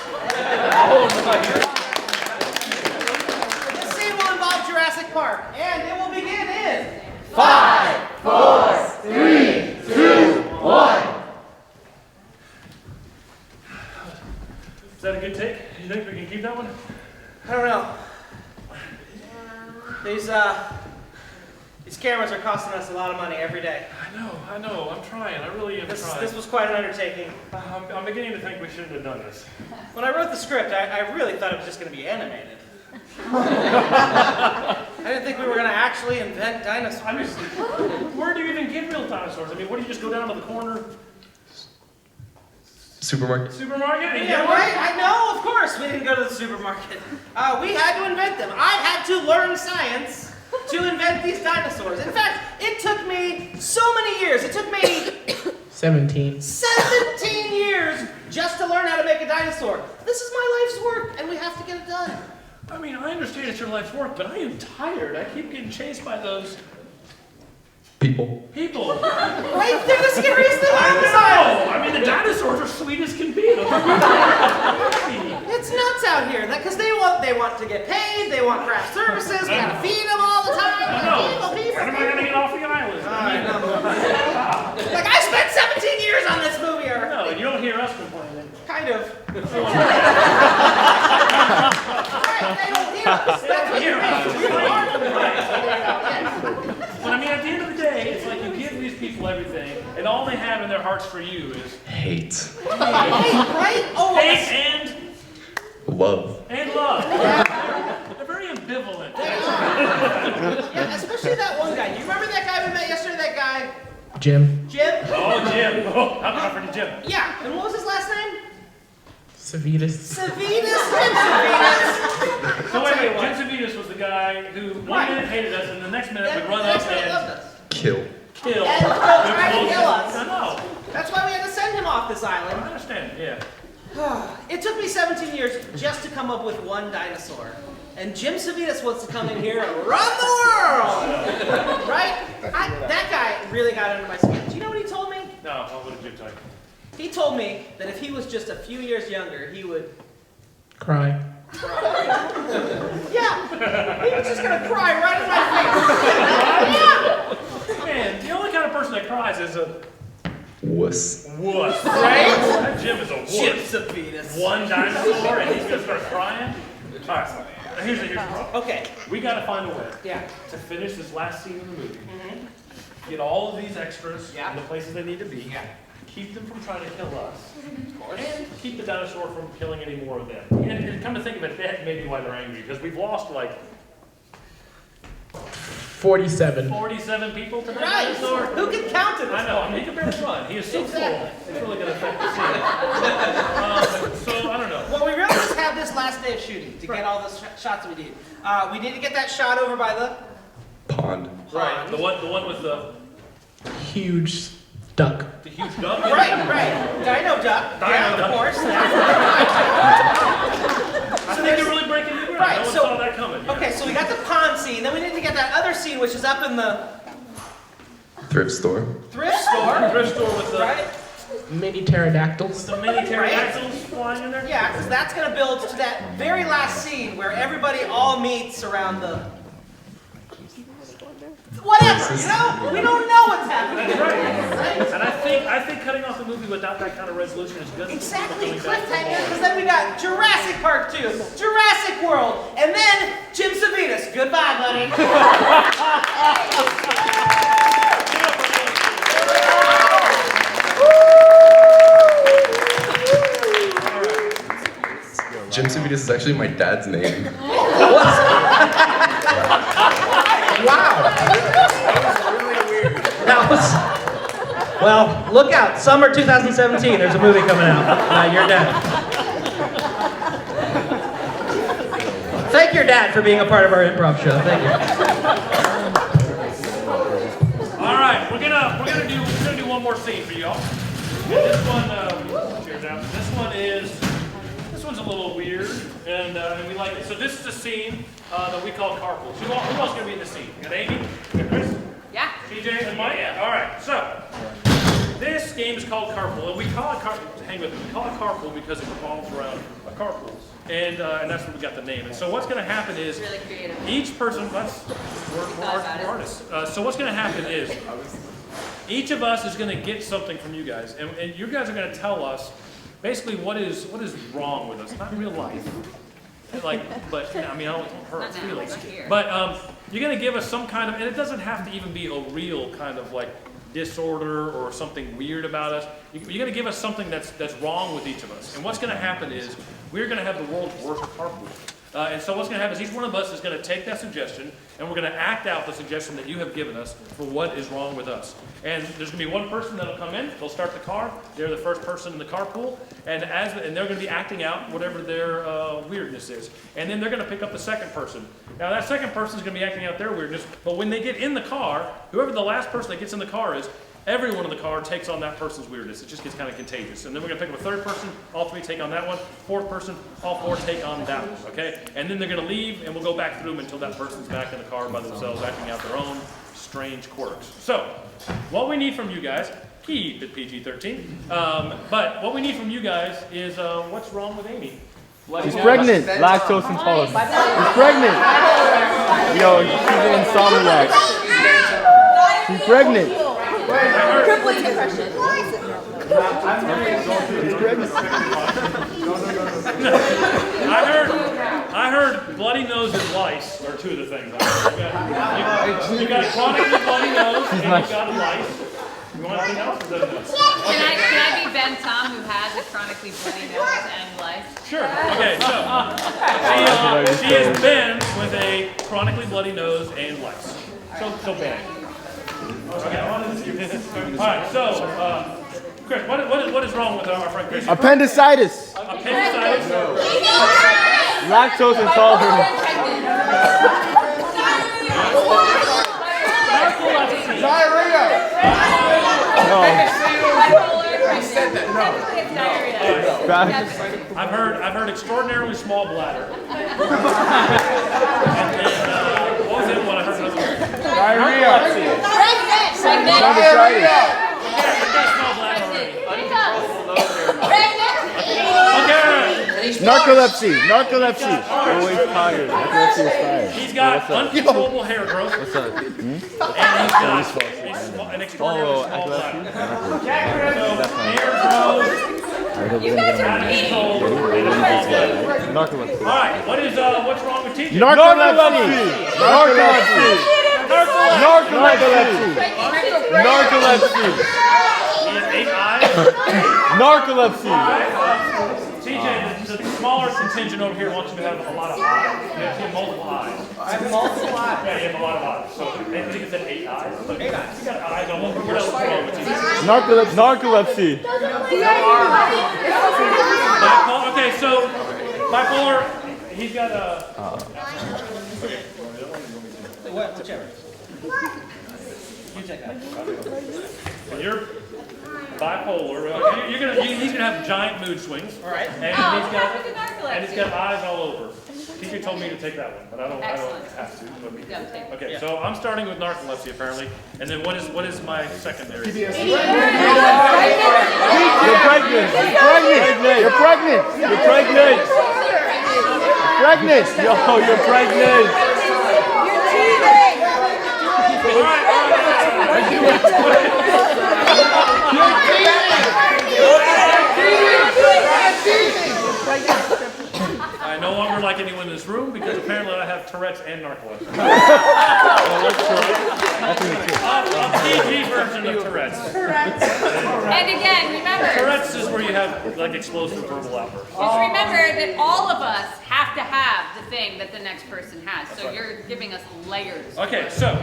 This scene will involve Jurassic Park, and it will begin in 5, 4, 3, 2, 1. Is that a good take? You think we can keep that one? I don't know. These cameras are costing us a lot of money every day. I know. I'm trying. I really am trying. This was quite an undertaking. I'm beginning to think we shouldn't have done this. When I wrote the script, I really thought it was just going to be animated. I didn't think we were gonna actually invent dinosaurs. I mean, where do you even get real dinosaurs? I mean, what do you just go down to the corner Supermarket. supermarket and Yeah, get one? right? I know, of course, we didn't go to the supermarket. We had to invent them. I had to learn science to invent these dinosaurs. In fact, it took me so many years. It took me 17. 17 years just to learn how to make a dinosaur. This is my life's work, and we have to get it done. I mean, I understand it's your life's work, but I am tired. I keep getting chased by those People. people. Right? They're the scariest thing on the side. No! I mean, the dinosaurs are sweet as can be. Those are happy. It's nuts out here, because they want to get paid, they want craft services, we gotta feed them all the time. I know. When am I going to get off the island? Like, I spent 17 years on this movie, or... No, and you don't hear us complaining. Kind of. Right, they don't hear us. That's what you mean. We are complaining. But I mean, at the end of the day, it's like you give these people everything, and all they have in their hearts for you is Hate. Right? Oh, hate and Love. love. They're very ambivalent. yeah, especially that one guy. Do you remember that guy we met yesterday? That guy, Jim. Jim? Oh, Jim. Oh, I'm not for Jim. Yeah, and what was his last name? Savitas. Savitas. Jim Savitas. So wait, Jim Savitas was the guy who one minute hated us, and the next minute would run up That's why he loved and us. kill. And tried to kill us. I know. That's why we had to send him off this I island. understand, yeah. It took me 17 years just to come up with one dinosaur. And Jim Savitas wants to come in here and run the world! Right? That guy really got under my skin. Do you know what he told me? No, what did Jim tell you? He told me that if he was just a few years younger, he would Cry. Yeah! He was just gonna cry right in my face. Yeah! Man, the only kind of person that cries is a Wuss. wuss. Right? That Jim is a wuss. Jim Savitas. One dinosaur and he's gonna start crying? Alright, now here's the problem. Okay. We gotta find a way Yeah. to finish this last scene of the movie. Get all of these extras Yeah. in the places they need to be. Yeah. Keep them from trying to kill us. And keep the dinosaur from killing any more of them. And come to think of it, that may be why they're angry, because we've lost like 47. 47 people to that Right! dinosaur. Who can count it? I know, I mean, he can barely run. He is so Exactly. full. It's really going to affect the scene. So, I don't know. Well, we really just have this last day of shooting to get all the shots we need. We need to get that shot over by the... Pond. Right, the one with the Huge duck. huge duck. Right. Dino duck. Dino Yeah, duck. of course. I think you're really breaking new ground. Right, No one so- saw that coming. Yeah. Okay, so we got the pond scene, then we need to get that other scene, which is up in the Thrift store. thrift store. Thrift store with the, Right? Mini pterodactyls. the mini pterodactyls flying in there. Yeah, because that's going to build to that very last scene where everybody all meets around the... Whatever, you know? We don't know what's happening. That's right. Right? And I think cutting off the movie without that kind of resolution is good. Exactly, cliffhanger, because then we got Jurassic Park 2, Jurassic World, and then Jim Savitas. Goodbye, buddy. Jim Savitas is actually my dad's name. Wow. That was... Well, look out. Summer 2017, there's a movie coming out. Your dad. Thank your dad for being a part of our improv show. Thank you. All right, we're gonna do one more scene for y'all. And this one, cheers out. This one's a little weird, and we like it. So this is a scene that we call carpool. Who else gonna be in the scene? You got Amy? You got Chris? Yeah. TJ and Mike? Yeah. All right. So this game is called carpool, and we call it hang with me. We call it carpool because it revolves around a carpool, and that's where we got the name. And so what's gonna happen is Really creative. each person. We're artists. So what's gonna happen is each of us is gonna get something from you guys, and you guys are gonna tell us basically what is wrong with us, not in real life. Like, but I mean, I don't hurt Not now, feelings. not here. But you're gonna give us some kind of, and it doesn't have to even be a real kind of like disorder or something weird about us. You're gonna give us something that's wrong with each of us. And what's gonna happen is we're gonna have the world's worst carpool. And so what's going to happen is each one of us is going to take that suggestion and we're going to act out the suggestion that you have given us for what is wrong with us. And there's going to be one person that'll come in, they'll start the car, they're the first person in the carpool, and they're going to be acting out whatever their weirdness is. And then they're going to pick up the second person. Now that second person is going to be acting out their weirdness, but when they get in the car, whoever the last person that gets in the car is, everyone in the car takes on that person's weirdness. It just gets kind of contagious. And then we're going to pick up a third person, all three take on that one. Fourth person, all four take on that one, okay? And then they're going to leave, and we'll go back through them until that person's back in the car by themselves, acting out their own strange quirks. So, what we need from you guys, keep it PG-13, but what we need from you guys is what's wrong with Amy? She's pregnant. Lactose intolerant. She's pregnant. Yo, she's an insomniac. She's pregnant. Crippling depression. I heard bloody nose and lice are two of the things. You got a chronically bloody nose and you got a lice. You want anything else? Can I be Ben Tom, who has a chronically bloody nose and lice? Sure. Okay, so she is Ben with a chronically bloody nose and lice. So Ben. Okay. All right. So, Chris, what is wrong with our friend Chris? Appendicitis. Appendicitis. Lactose intolerant. Diarrhea. No. I've heard extraordinarily small bladder. And then, what was the other one I heard? Diarrhea. Narcolepsy. Narcolepsy. Always tired. Narcolepsy is tired. He's got uncontrollable hair growth. What's up? And he's got an extraordinarily small bladder. So hair growth. You guys are mean. Narcolepsy. All right, what's wrong with Tietjen? Narcolepsy. Narcolepsy. Narcolepsy. Narcolepsy. He has 8 eyes. Narcolepsy. Tietjen, the smaller contingent over here wants you to have a lot of eyes. You have multiple eyes. I have multiple eyes. Yeah, you have a lot of eyes. So I think it said 8 eyes. 8 eyes. You got eyes all over. What else is wrong with Tietjen? Narcolepsy. Bipolar. Okay, so bipolar. He's got a. Whichever. You take that. When you're bipolar, he's gonna have giant mood swings. All right. And he's got eyes all over. Teacher told me to take that one, but I don't have to. Okay, so I'm starting with narcolepsy apparently, and then what is my secondary? You're pregnant. You're pregnant. You're pregnant. You're pregnant. Pregnant. Yo, you're pregnant. You're cheating. All right. I no longer like anyone in this room because apparently I have Tourette's and narcolepsy. A PG version of Tourette's. And again, remember, Tourette's is where you have like explosive verbal outbursts. just remember that all of us have to have the thing that the next person has. So you're giving us layers. Okay, so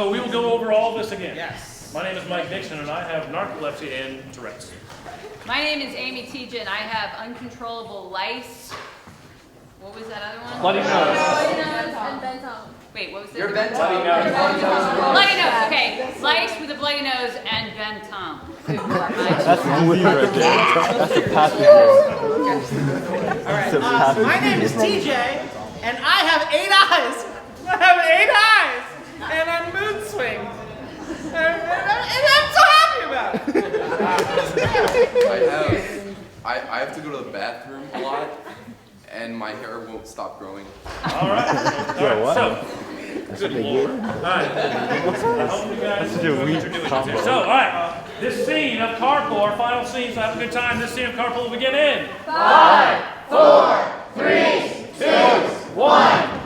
we will go over all of this again. Yes. My name is Mike Dixon and I have narcolepsy and Tourette's. My name is Amy Tietjen. I have uncontrollable lice. What was that other one? Bloody nose. Wait, what was it? You're Ben Bloody Tom. nose. Bloody nose, okay. Lice with a bloody nose and Ben Tom. That's the movie right there. That's the passive. All right. My name is TJ, and I have 8 eyes. I have 8 eyes, and I'm mood swings. And I'm so happy about it. I have to go to the bathroom a lot, and my hair won't stop growing. All right. what? So, good Lord. All right. I hope you guys know what you're doing. So, all right. This scene of carpool, our final scene, so have a good time. This scene of carpool will begin in 5, 4, 3, 2, 1.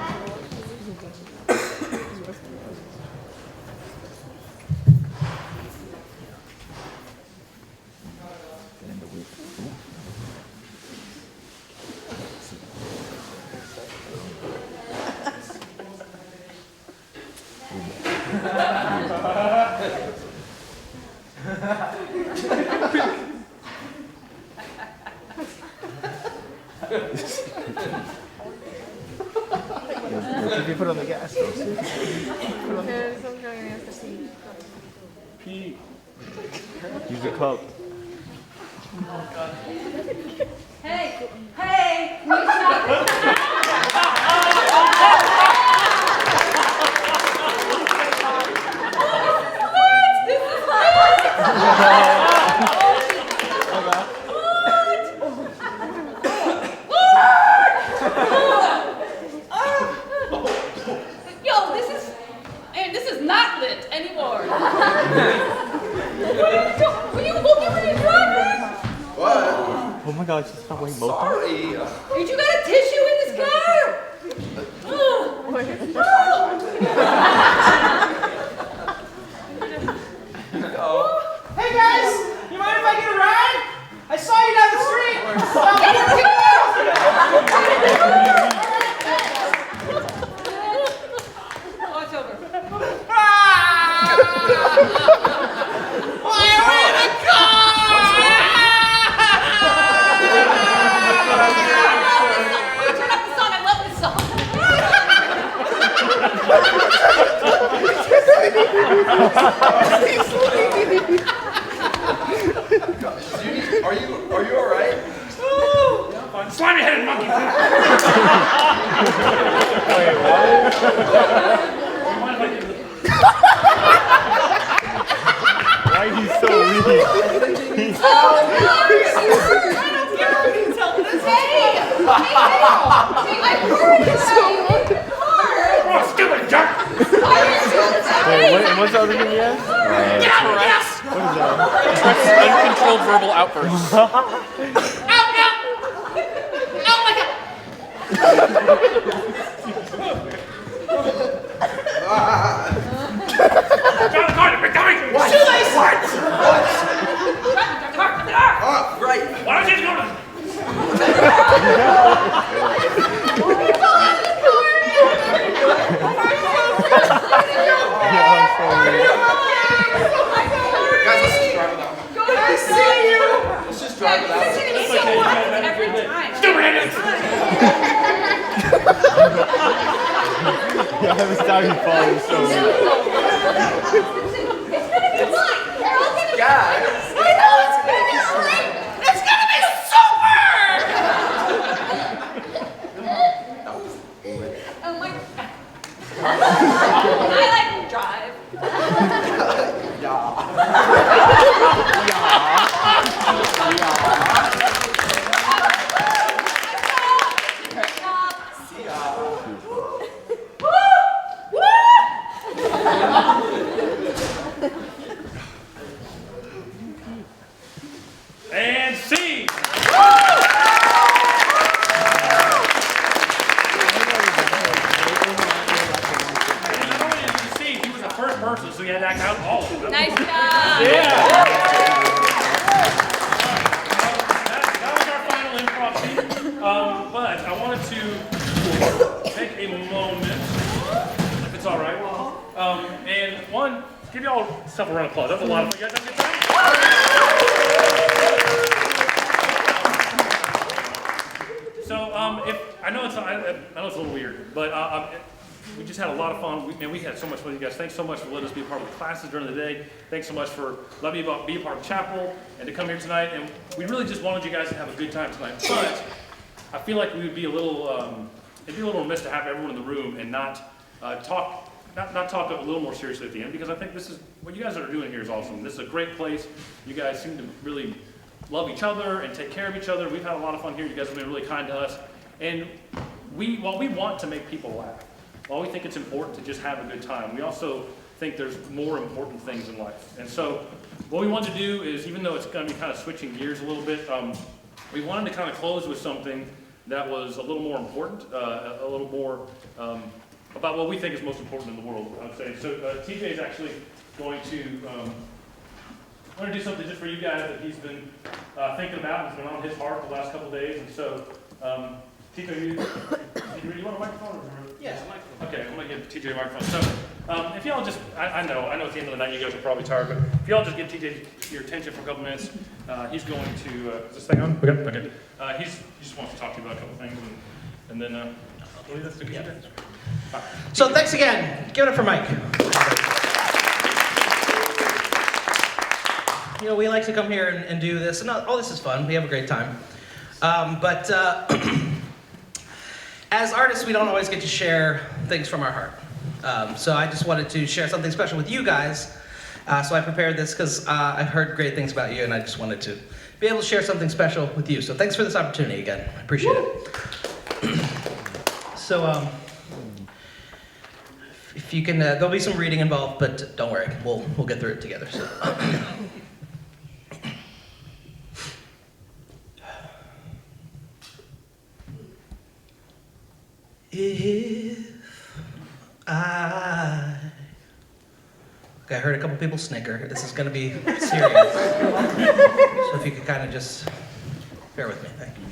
If you put on the gas, Pete. use a cup. Hey, hey, can you stop this? Yo, this is not lit anymore. Will you look at where you're driving? What? Oh my gosh, she's not wearing mocha. Sorry. Did you got a tissue in this car? Hey guys, you mind if I get a ride? I saw you down the street. Oh, it's over. Why are we in a car? Turn up the song. I love this song. Are you all right? Slimy headed monkey. Wait, what? Why is he so weak? He's Oh, stupid jerk. Wait, what's the other thing he has? What is that? Uncontrolled verbal outbursts. John Carter, big dummy. What? Shoelace! What? Right. Oh, right. Why don't you just go to... Guys, let's just drive without. I see you! Let's just drive without. It's so quiet every time. Stupid idiot. Yeah, every time he falls, he's so weak. It's gonna be fine. They're all gonna be Guys. fine. I know it's gonna be fine. It's gonna be super! Oh my God. I like to drive. And C. He was the first person, so he had to act out all of them. Nice job. Yeah. That was our final improv scene. But I wanted to take a moment, if it's all right. And one, give you all stuff a round of applause. That's a lot of fun. You guys have a good time? So, if I know it's a little weird, but we just had a lot of fun. We had so much fun with you guys. Thanks so much for letting us be a part of the classes during the day. Thanks so much for letting me be a part of chapel and to come here tonight. And we really just wanted you guys to have a good time tonight. But I feel like we would be a little, it'd be a little remiss to have everyone in the room and not talk a little more seriously at the end, because I think this is what you guys are doing here is awesome. This is a great place. You guys seem to really love each other and take care of each other. We've had a lot of fun here. You guys have been really kind to us. And while we want to make people laugh, while we think it's important to just have a good time, we also think there's more important things in life. And so what we want to do is, even though it's going to be kind of switching gears a little bit, we wanted to kind of close with something that was a little more important, a little more about what we think is most important in the world, I would say. So TJ is actually going to do something just for you guys that he's been thinking about. It's been on his heart the last couple of days. And so, TJ, you want a microphone? Yes, a microphone. Okay, I'm going to give TJ a microphone. So, If y'all just, I know it's the end of the night, you guys are probably tired, but if y'all just give TJ your attention for a couple minutes, he's going to, is this thing on? Okay. He just wants to talk to you about a couple things, and then, I believe that's the good. So thanks again. Give it up for Mike. You know, we like to come here and do this, and all this is fun. We have a great time. But as artists, we don't always get to share things from our heart. So I just wanted to share something special with you guys. So I prepared this because I've heard great things about you, and I just wanted to be able to share something special with you. So thanks for this opportunity again. I appreciate it. So if you can, there'll be some reading involved, but don't worry, we'll get through it together. So. If okay, I heard a couple people snicker. This is going to be serious. So if you could kind of just bear with me, thank you.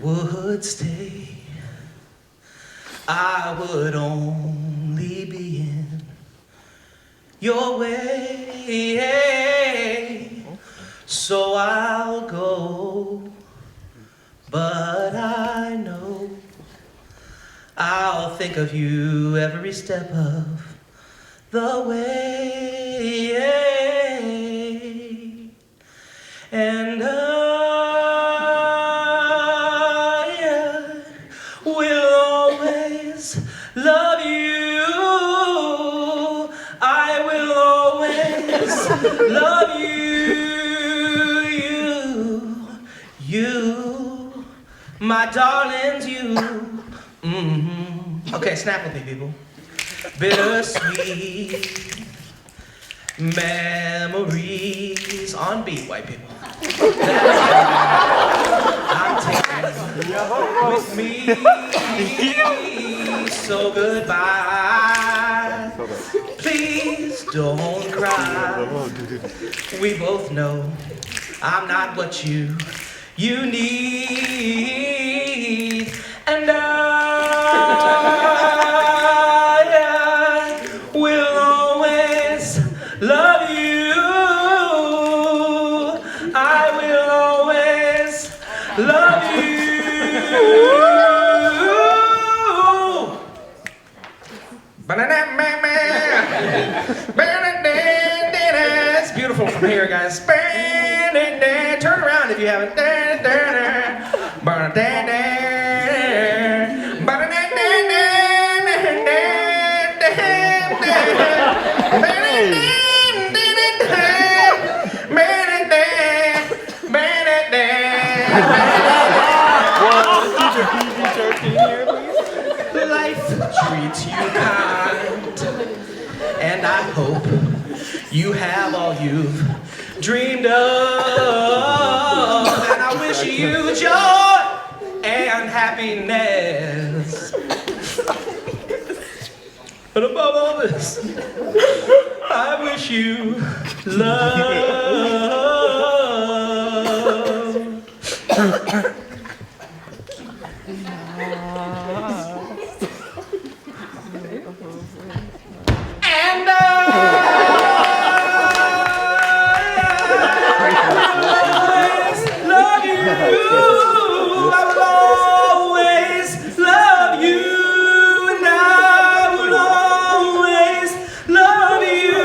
Would stay, I would only be in your way. So I'll go, but I know I'll think of you every step of the way, and I will always love you. I will always love you, my darlings, you. Okay, snap with me, people. Bittersweet memories on beat, white people. I'm taking with me. So goodbye. Please don't cry. We both know I'm not what you need, and I will always love you. I will always love you. It's beautiful from here, guys. Turn around if you haven't. Life treats you kind, and I hope you have all you've dreamed of, and I wish you joy and happiness. But above all this, I wish you love. And love you. I will always love you, and I will always love you.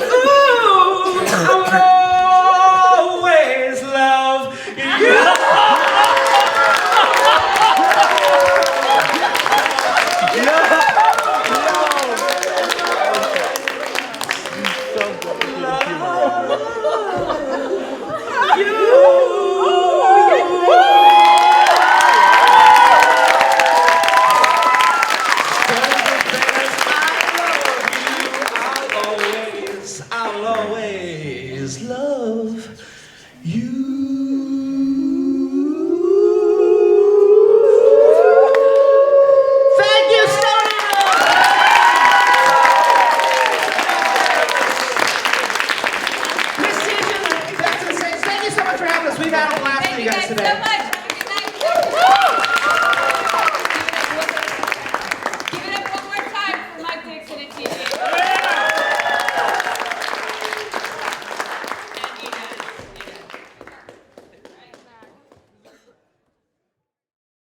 Ooh, I will always love you. I'll always love you. Thank you, Stony. Miss Tietjen, thank you so much for having us. We've had a blast with you guys today. Thank you guys so much.